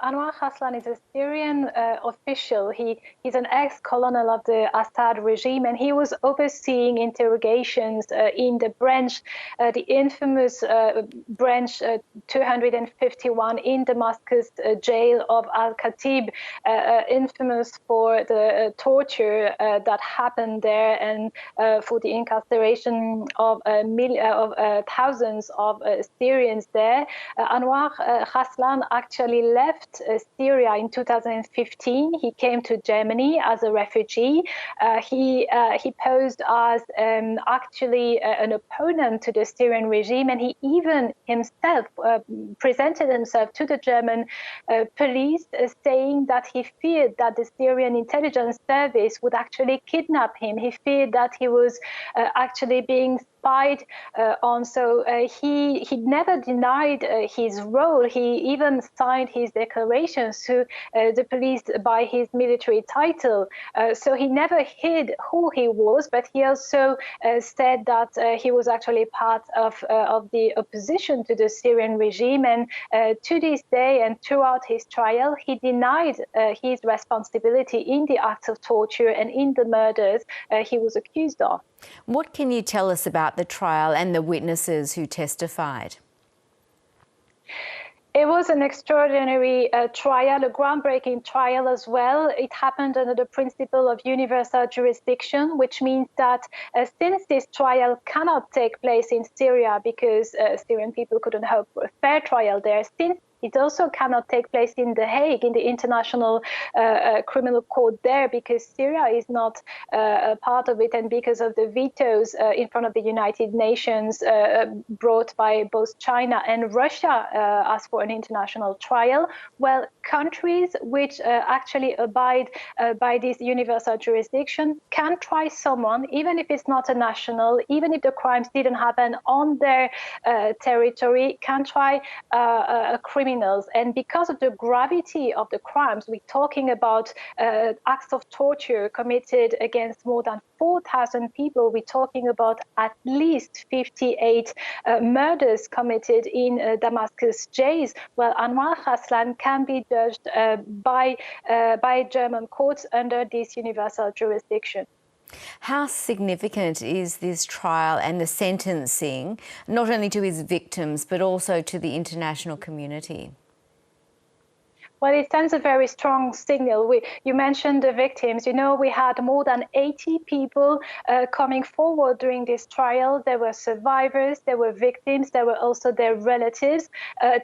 Anwar Raslan is a Syrian official. He's an ex-colonel of the Assad regime, and he was overseeing interrogations in the branch, the infamous branch 251 in Damascus jail of Al-Khatib, infamous for the torture that happened there and for the incarceration of thousands of Syrians there. Anwar Raslan actually left Syria in 2015. He came to Germany as a refugee. He posed as actually an opponent to the Syrian regime, and he even himself presented himself to the German police, saying that he feared that the Syrian intelligence service would actually kidnap him. He feared that he was actually being spied on. So he never denied his role. He even signed his declarations to the police by his military title. So he never hid who he was, but he also said that he was actually part of the opposition to the Syrian regime. And to this day and throughout his trial, he denied his responsibility in the acts of torture and in the murders he was accused of. What can you tell us about the trial and the witnesses who testified? It was an extraordinary trial, a groundbreaking trial as well. It happened under the principle of universal jurisdiction, which means that since this trial cannot take place in Syria because Syrian people couldn't hope for a fair trial there, since it also cannot take place in The Hague, in the International Criminal Court there, because Syria is not a part of it, and because of the vetoes in front of the United Nations brought by both China and Russia as for an international trial. Well, countries which actually abide by this universal jurisdiction can try someone, even if it's not a national, even if the crimes didn't happen on their territory, can try a criminals. And because of the gravity of the crimes, we're talking about acts of torture committed against more than 4,000 people. We're talking about at least 58 murders committed in Damascus jails. Well, Anwar Raslan can be judged by German courts under this universal jurisdiction. How significant is this trial and the sentencing, not only to his victims, but also to the international community? Well, it sends a very strong signal. You mentioned the victims. You know, we had more than 80 people coming forward during this trial. There were survivors, there were victims, there were also their relatives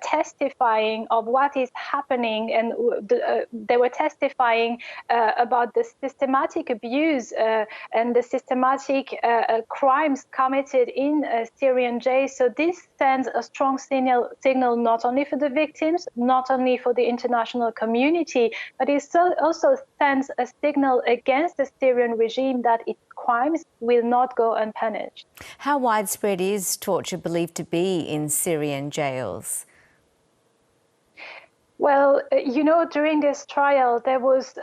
testifying of what is happening. And they were testifying about the systematic abuse and the systematic crimes committed in Syrian jails. So this sends a strong signal not only for the victims, not only for the international community, but it also sends a signal against the Syrian regime that its crimes will not go unpunished. How widespread is torture believed to be in Syrian jails? Well, you know, during this trial, there was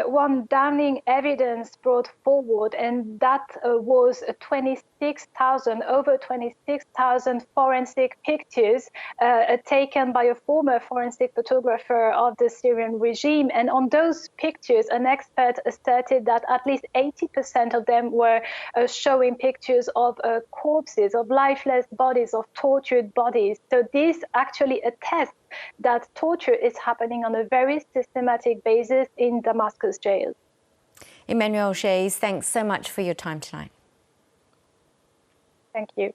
one damning evidence brought forward, and that was over 26,000 forensic pictures taken by a former forensic photographer of the Syrian regime. And on those pictures, an expert asserted that at least 80% of them were showing pictures of corpses, of lifeless bodies, of tortured bodies. So this actually attests that torture is happening on a very systematic basis in Damascus jail. Emmanuelle Chaze, thanks so much for your time tonight. Thank you.